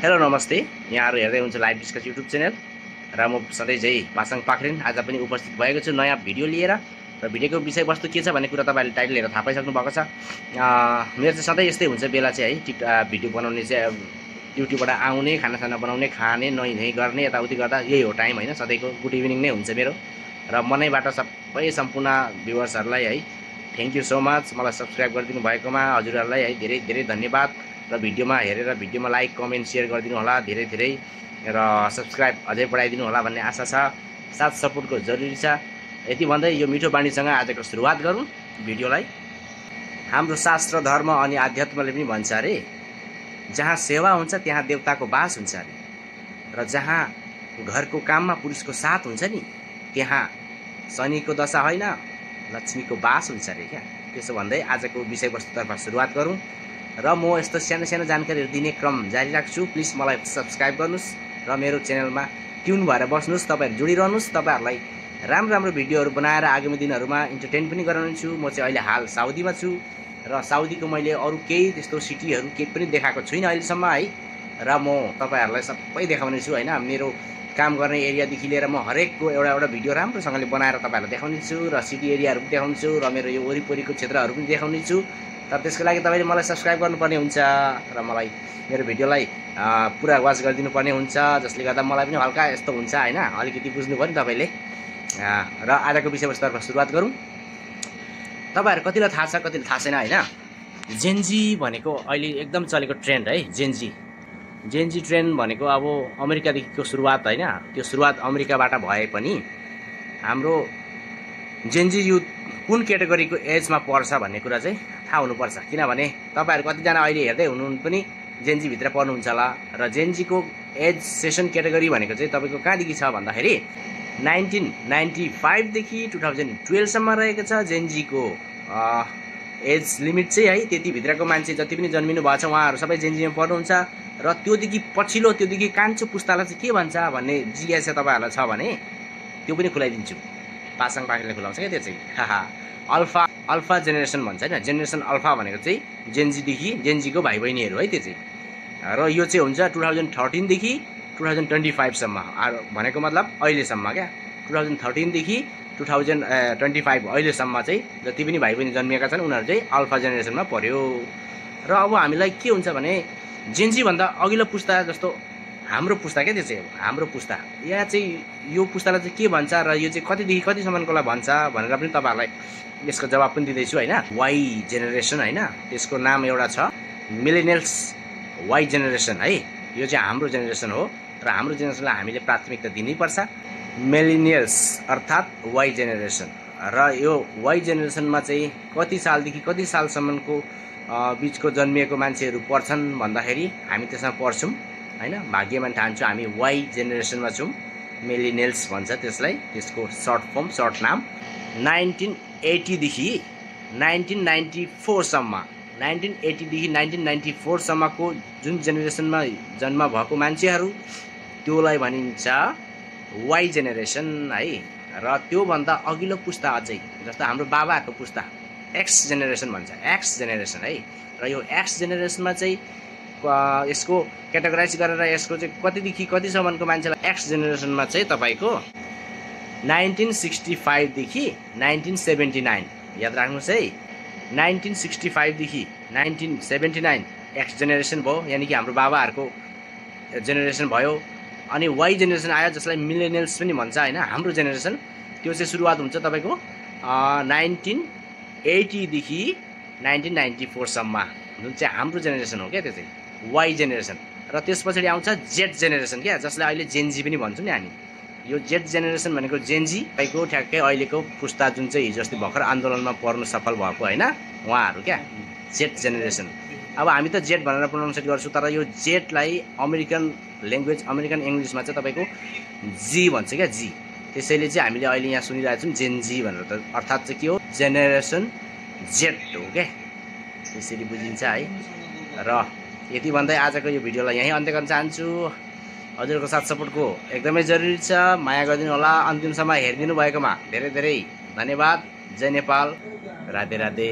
Hello नमस्ते, यहाँहरू हेर्दै हुन्छ लाइभ डिस्कस युट्युब च्यानल र म सधैँ झै पासाङ पाखरिन आज पनि उपस्थित भएको छु नयाँ भिडियो लिएर। र भिडियोको विषयवस्तु के छ भन्ने कुरा तपाईँहरूले टाइटल हेरेर थाहा पाइसक्नु भएको छ। मेरो चाहिँ सधैँ यस्तै हुन्छ बेला चाहिँ है भिडियो बनाउने चाहिँ ड्युटीबाट आउने, खानासाना बनाउने, खाने, नुहाइ गर्ने, यताउति गर्दा यही हो टाइम होइन, सधैँको गुड इभिनिङ नै हुन्छ मेरो। र मनैबाट सबै सम्पूर्ण भ्युवर्सहरूलाई है थ्याङ्क यू सो मच, मलाई सब्सक्राइब गरिदिनु भएकोमा हजुरहरूलाई है धेरै धेरै धन्यवाद। र भिडियोमा हेरेर भिडियोमा लाइक कमेन्ट सेयर गरिदिनु होला धेरै धेरै, र सब्सक्राइब अझै बढाइदिनु होला भन्ने आशा छ। साथ सपोर्टको जरुरी छ। यति भन्दै यो मिठो बाणीसँग आजको सुरुवात गरौँ भिडियोलाई। हाम्रो शास्त्र धर्म अनि आध्यात्मले पनि भन्छ अरे, जहाँ सेवा हुन्छ त्यहाँ देवताको बास हुन्छ अरे, र जहाँ घरको काममा पुरुषको साथ हुन्छ नि त्यहाँ शनिको दशा होइन लक्ष्मीको बास हुन्छ अरे क्या। त्यसो भन्दै आजको विषयवस्तुतर्फ सुरुवात गरौँ। र म यस्तो सानो सानो जानकारीहरू दिने क्रम जारी राख्छु। प्लिज मलाई सब्सक्राइब गर्नुहोस् र मेरो च्यानलमा ट्युन भएर बस्नुहोस्, तपाईँहरू जोडिरहनुहोस्। तपाईँहरूलाई राम्रो राम्रो भिडियोहरू बनाएर आगामी दिनहरूमा इन्टरटेन पनि गराउनेछु। म चाहिँ अहिले हाल साउदीमा छु र साउदीको मैले अरू केही त्यस्तो सिटीहरू केही पनि देखाएको छुइनँ अहिलेसम्म है। र म तपाईँहरूलाई सबै देखाउने छु होइन। मेरो काम गर्ने एरियादेखि लिएर म हरेकको एउटा एउटा भिडियो राम्रोसँगले बनाएर तपाईँहरूलाई देखाउने छु र सिटी एरियाहरू पनि देखाउँछु र मेरो यो वरिपरिको क्षेत्रहरू पनि देखाउने छु। तर त्यसको लागि तपाईँले मलाई सब्सक्राइब गर्नुपर्ने हुन्छ र मलाई मेरो भिडियोलाई पुरा वाच गरिदिनु पर्ने हुन्छ, जसले गर्दा मलाई पनि हल्का यस्तो हुन्छ होइन, अलिकति बुझ्नु भयो नि तपाईँले। र आजको विषयवस्तुतर्फ सुरुवात गरौँ। तपाईँहरू कतिलाई थाहा छ कतिलाई थाहा छैन होइन। जेनजी भनेको अहिले एकदम चलेको ट्रेन्ड है। जेनजी ट्रेन्ड भनेको अब अमेरिकादेखिको सुरुवात होइन। त्यो सुरुवात अमेरिकाबाट भए पनि हाम्रो जेनजी युथ कुन क्याटेगोरीको एजमा पर्छ भन्ने कुरा चाहिँ थाहा हुनुपर्छ। किनभने तपाईँहरू कतिजना अहिले हेर्दै हुनुहुन्छ पनि जेनजीभित्र पर्नुहुन्छ होला। र जेनजीको एज सेसन क्याटेगोरी भनेको चाहिँ तपाईँको कहाँदेखि छ भन्दाखेरि 1995देखि 2012सम्म रहेको छ जेनजीको एज लिमिट चाहिँ है। त्यतिभित्रको मान्छे जति पनि जन्मिनु भएको छ उहाँहरू सबै जेनजीमा पर्नुहुन्छ। र त्योदेखि पछिल्लो त्योदेखि कान्छो पुस्तालाई चाहिँ के भन्छ भन्ने जिज्ञासा तपाईँहरूलाई छ भने त्यो पनि खुलाइदिन्छु। पासाङ पाखरीले खुलाउँछ क्या त्यो चाहिँ। अल्फा जेनेरेसन भन्छ होइन। जेनेरेसन अल्फा भनेको चाहिँ जेनजीको भाइ बहिनीहरू है त्यो चाहिँ। र यो चाहिँ हुन्छ 2013देखि 2025सम्म भनेको मतलब अहिलेसम्म क्या। 2013देखि 2025 अहिलेसम्म चाहिँ जति पनि भाइ बहिनी जन्मिएका छन् उनीहरू चाहिँ अल्फा जेनेरेसनमा पर्यो। र अब हामीलाई के हुन्छ भने जेनजीभन्दा अघिल्लो पुस्ता जस्तो हाम्रो पुस्ता क्या त्यो चाहिँ हाम्रो पुस्ता, यहाँ चाहिँ यो पुस्तालाई चाहिँ के भन्छ र यो चाहिँ कतिदेखि कतिसम्मकोलाई भन्छ भनेर पनि तपाईँहरूलाई यसको जवाब पनि दिँदैछु होइन। वाइ जेनेरेसन होइन, त्यसको नाम एउटा छ मिलेनियल्स वाइ जेनेरेसन है। यो चाहिँ हाम्रो जेनेरेसन हो र हाम्रो जेनेरेसनलाई हामीले प्राथमिकता दिनैपर्छ। मिलेनियल्स अर्थात् वाइ जेनेरेसन। र यो वाइ जेनेरेसनमा चाहिँ कति सालदेखि कति सालसम्मको बिचको जन्मिएको मान्छेहरू पर्छन् भन्दाखेरि हामी त्यसमा पर्छौँ होइन। भाग्यमान ठान्छौँ हामी वाइ जेनेरेसनमा छौँ। मिलेनियल्स भन्छ त्यसलाई, त्यसको सर्ट फर्म सर्ट नाम। 1980देखि 1994सम्म 1980देखि 1994सम्मको जुन जेनेरेसनमा जन्म भएको मान्छेहरू त्योलाई भनिन्छ वाइ जेनेरेसन है। र त्योभन्दा अघिल्लो पुस्ता अझै जस्तो हाम्रो बाबाहरूको पुस्ता एक्स जेनेरेसन भन्छ, एक्स जेनेरेसन है। र यो एक्स जेनेरेसनमा चाहिँ यसको क्याटेगोराइज गरेर यसको चाहिँ कतिदेखि कतिसम्मको मान्छेलाई एक्स जेनेरेसनमा चाहिँ तपाईँको 1965देखि 1979 याद राख्नुहोस् है। 1965देखि 1979 एक्स जेनेरेसन भयो, यानि कि हाम्रो बाबाहरूको जेनेरेसन भयो। अनि वाइ जेनेरेसन आयो जसलाई मिलेनियल्स पनि भन्छ होइन। हाम्रो जेनेरेसन त्यो चाहिँ सुरुवात हुन्छ तपाईँको 1980देखि 1994सम्म जुन चाहिँ हाम्रो जेनेरेसन हो क्या त्यो चाहिँ वाइ जेनेरेसन। र त्यस पछाडि आउँछ जेड जेनेरेसन क्या, जसलाई अहिले जेनजी पनि भन्छौँ नि हामी। यो जेड जेनेरेसन भनेको जेनजी तपाईँको ठ्याक्कै अहिलेको पुस्ता जुन चाहिँ हिजो अस्ति भर्खर आन्दोलनमा पर्नु सफल भएको होइन उहाँहरू क्या, जेड जेनेरेसन। अब हामी त जेड भनेर प्रोनाउन्सिएट गर्छौँ, तर यो जेडलाई अमेरिकन ल्याङ्ग्वेज अमेरिकन इङ्ग्लिसमा चाहिँ तपाईँको जी भन्छ क्या, जी। त्यसैले चाहिँ हामीले अहिले यहाँ सुनिरहेको छौँ जेनजी भनेर, त अर्थात् चाहिँ के हो जेनेरेसन जेड हो क्या, त्यसरी बुझिन्छ है। र यति भन्दै आजको यो भिडियोलाई यहीँ अन्त्य गर्न चाहन्छु। हजुरको साथ सपोर्टको एकदमै जरुरी छ, माया गरिदिनु होला। अन्तिमसम्म हेरिदिनु भएकोमा धेरै धेरै धन्यवाद। जय नेपाल, राधे राधे।